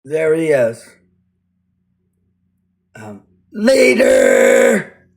There he is. Leader!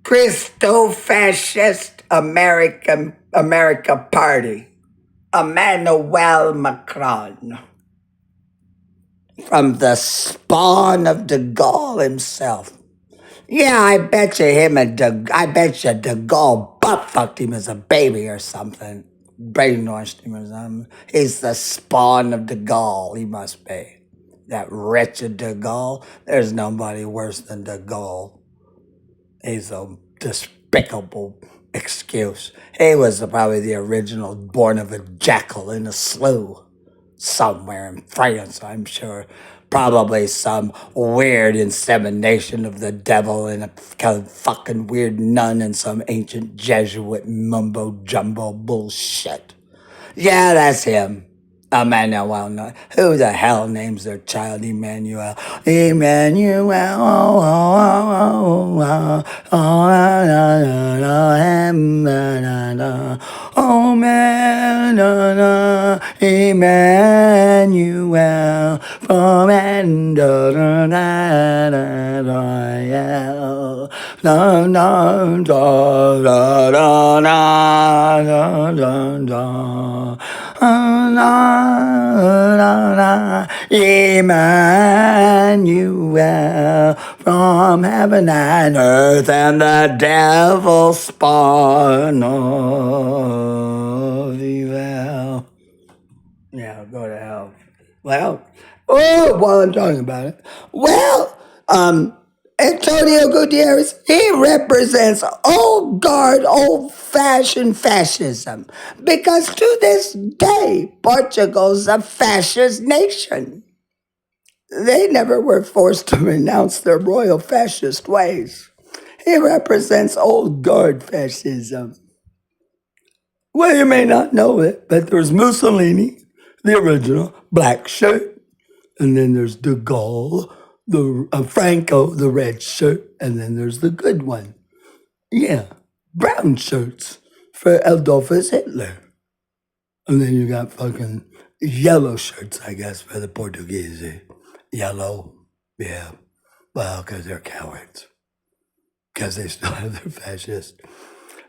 Christo Fascist America Party. Emmanuel Macron. From the spawn of de Gaulle himself. Yeah, I bet you de Gaulle butt-fucked him as a baby or something. Brainwashed him or something. He's the spawn of de Gaulle, he must be. That wretched de Gaulle. There's nobody worse than de Gaulle. He's a despicable excuse. He was probably the original born of a jackal in a slough somewhere in France, I'm sure. Probably some weird insemination of the devil in a kind of fucking weird nun and some ancient Jesuit mumbo jumbo bullshit. Yeah, that's him. Emmanuel. No. Who the hell names their child Emmanuel? Emmanuel. Oh, man. Emmanuel. From Emmanuel, from heaven and earth, and the devil spawn of evil. Yeah, go to hell. Well, while I'm talking about it, Antonio Gutierrez, he represents old guard, old-fashioned fascism. Because to this day, Portugal's a fascist nation. They never were forced to renounce their royal fascist ways. He represents old guard fascism. Well, you may not know it, but there's Mussolini, the original, black shirt. And then there's de Gaulle, Franco, the red shirt, and then there's the good one. Yeah, brown shirts for Adolphus Hitler. And then you got fucking yellow shirts, I guess, for the Portuguese. Yellow, yeah. Well, because they're cowards. Because they still have their fascists.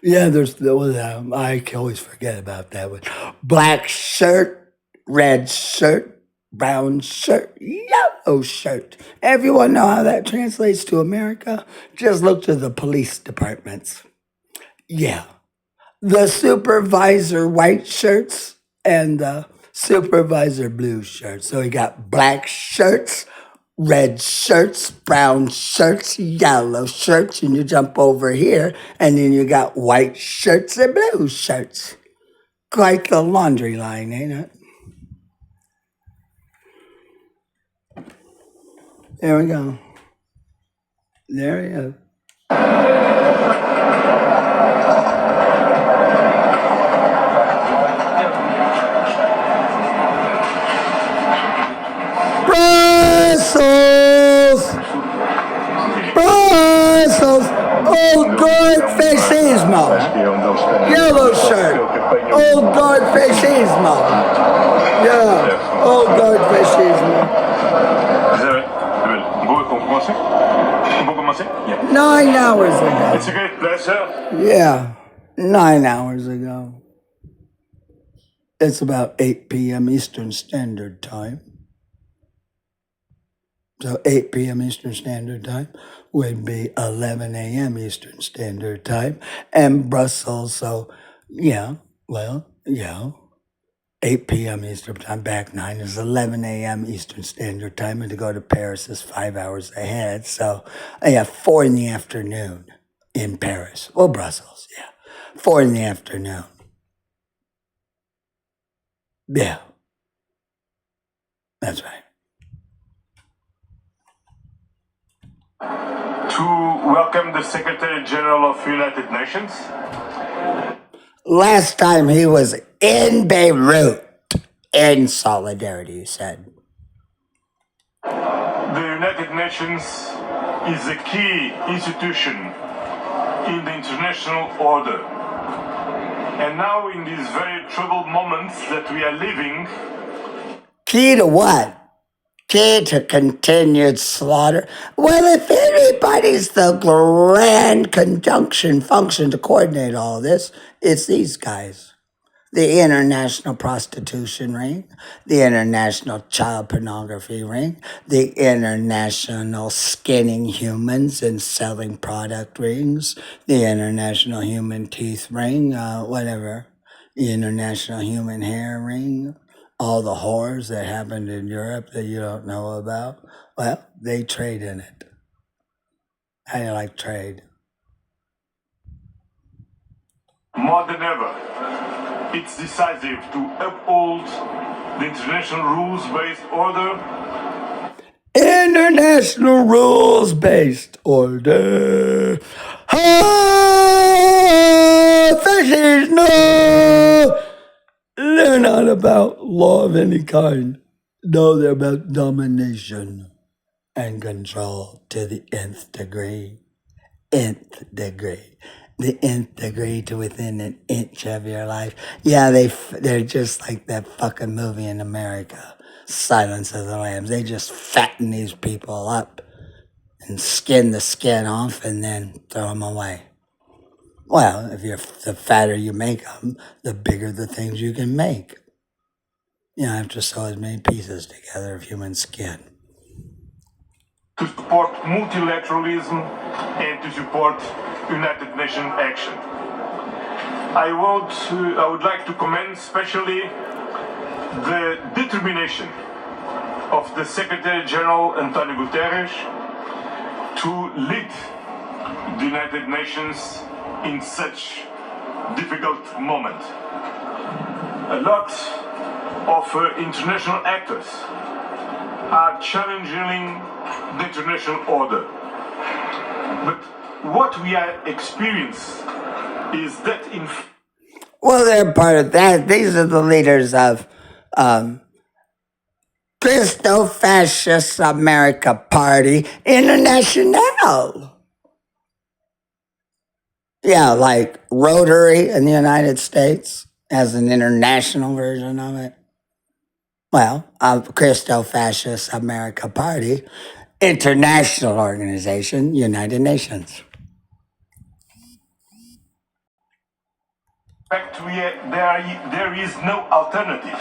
Yeah, I always forget about that one. Black shirt, red shirt, brown shirt, yellow shirt. Everyone know how that translates to America? Just look to the police departments. Yeah. The supervisor white shirts and the supervisor blue shirts. So we got black shirts, red shirts, brown shirts, yellow shirts, and you jump over here, and then you got white shirts and blue shirts. Quite the laundry line, ain't it? There we go. There he is. Brussels! Old guard fascismo! Yellow shirt! Old guard fascismo! Yeah, old guard fascismo. 9 hours ago. It's a great pleasure. Yeah, 9 hours ago. It's about 8 p.m. Eastern Standard Time. So 8 p.m. Eastern Standard Time would be 11 a.m. Eastern Standard Time. And Brussels, so, 8 p.m. Eastern Time, back 9 is 11 a.m. Eastern Standard Time, and to go to Paris is 5 hours ahead. So, 4 in the afternoon in Paris. Well, Brussels, 4 in the afternoon. Yeah. That's right. To welcome the Secretary General of United Nations. Last time he was in Beirut, in solidarity, he said. The United Nations is a key institution in the international order. And now in these very troubled moments that we are living... Key to what? key to continued slaughter. Well, if anybody's the grand conjunction function to coordinate all this, it's these guys. The international prostitution ring, the international child pornography ring, the international skinning humans and selling product rings, the international human teeth ring, whatever, the international human hair ring, all the whores that happened in Europe that you don't know about. Well, they trade in it. How do you like trade? More than ever, it's decisive to uphold the international rules-based order. International rules-based order. Ah, fascists, no! They're not about law of any kind. No, they're about domination and control to the nth degree. Nth degree. The nth degree to within an inch of your life. Yeah, they're just like that fucking movie in America, Silence of the Lambs. They just fatten these people up and skin the skin off and then throw them away. Well, the fatter you make them, the bigger the things you can make. You don't have to sew as many pieces together of human skin. To support multilateralism and to support United Nations action. I would like to commend especially the determination of the Secretary General Antonio Guterres to lead the United Nations in such difficult moment. A lot of international actors are challenging the international order. But what we are experiencing is that well, they're part of that. These are the leaders of Christo Fascist America Party International. Yeah, like Rotary in the United States has an international version of it. Well, Christo Fascist America Party International Organization, United Nations. In fact, there is no alternative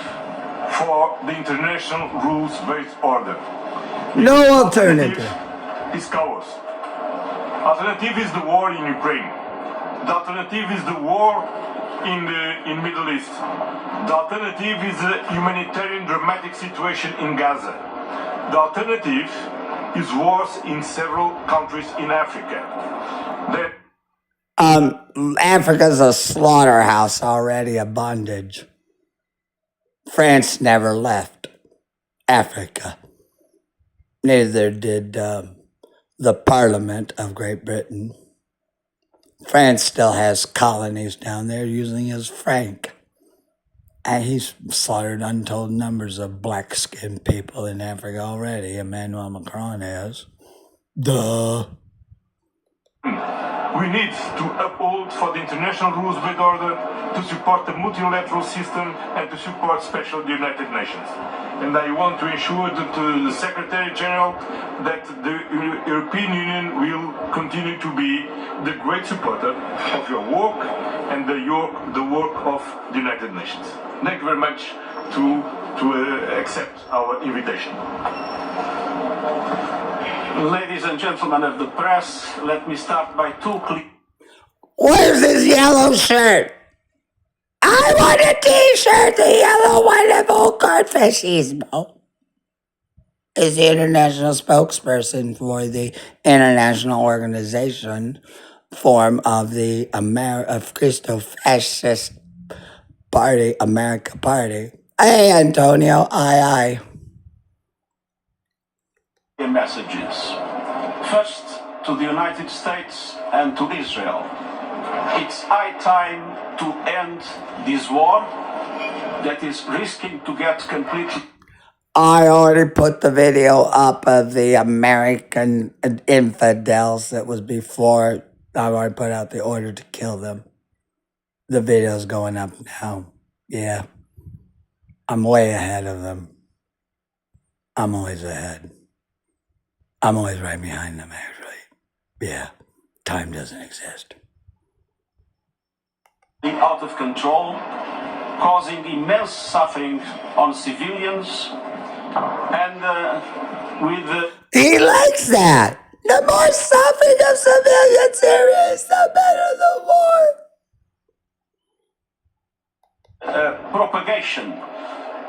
for the international rules-based order. No alternative. Is chaos. Alternative is the war in Ukraine. The alternative is the war in Middle East. The alternative is a humanitarian dramatic situation in Gaza. The alternative is wars in several countries in Africa. Africa's a slaughterhouse already, a bondage. France never left Africa. Neither did the Parliament of Great Britain. France still has colonies down there using his franc. And he's slaughtered untold numbers of black-skinned people in Africa already. Emmanuel Macron has. Duh. We need to uphold for the international rules-based order, to support the multilateral system, and to support especially the United Nations. And I want to ensure that the Secretary General that the European Union will continue to be the great supporter of your work and the work of the United Nations. Thank you very much to accept our invitation. Ladies and gentlemen of the press, let me start by two clear... Where's his yellow shirt? I want a t-shirt, the yellow one of old guard fascismo. Is the international spokesperson for the international organization form of the Christo Fascist Party, America Party. Hey, Antonio, aye. Messages. First, to the United States and to Israel. It's high time to end this war that is risking to get completely... I already put the video up of the American infidels that was before. I've already put out the order to kill them. The video's going up now. Yeah. I'm way ahead of them. I'm always ahead. I'm always right behind them, actually. Yeah, time doesn't exist. Out of control, causing immense suffering on civilians, and He likes that. The more suffering of civilians there is, the better the war. Propagation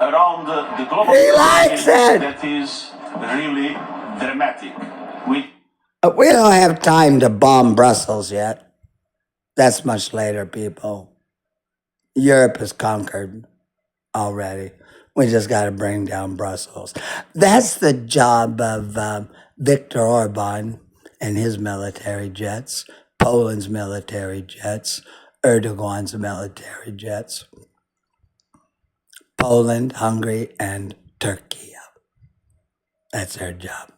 around the global He likes it. that is really dramatic. We don't have time to bomb Brussels yet. That's much later, people. Europe is conquered already. We just got to bring down Brussels. That's the job of Viktor Orban and his military jets, Poland's military jets, Erdogan's military jets, Poland, Hungary, and Turkey. That's their job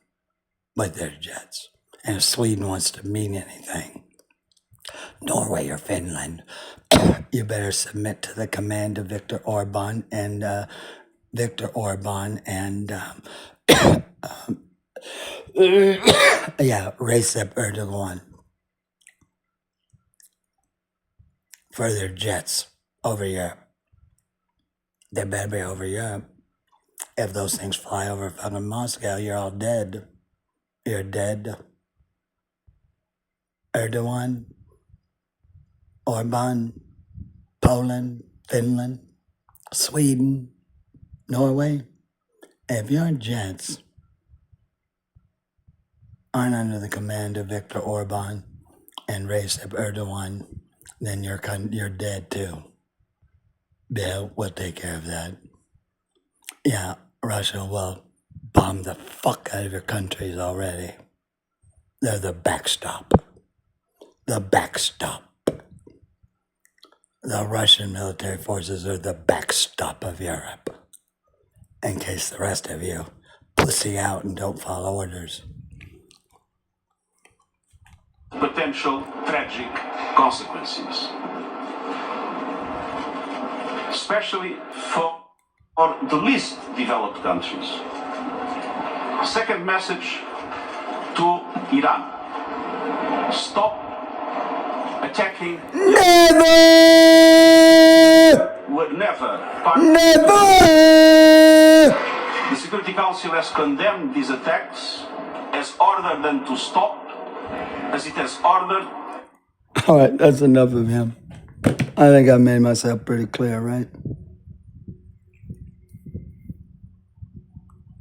with their jets. And if Sweden wants to mean anything, Norway or Finland, you better submit to the command of Viktor Orban and Recep Erdogan for their jets over Europe. They better be over Europe. If those things fly over fucking Moscow, you're all dead. You're dead. Erdogan, Orban, Poland, Finland, Sweden, Norway. If your jets aren't under the command of Viktor Orban and Recep Erdogan, then you're dead too. Yeah, we'll take care of that. Yeah, Russia will bomb the fuck out of your countries already. They're the backstop. The backstop. The Russian military forces are the backstop of Europe. In case the rest of you pussy out and don't follow orders. Potential tragic consequences, especially for the least developed countries. Second message to Iran: stop attacking. Never! Were never. Never! The Security Council has condemned these attacks, has ordered them to stop, as it has ordered. All right, that's enough of him. I think I made myself pretty clear, right?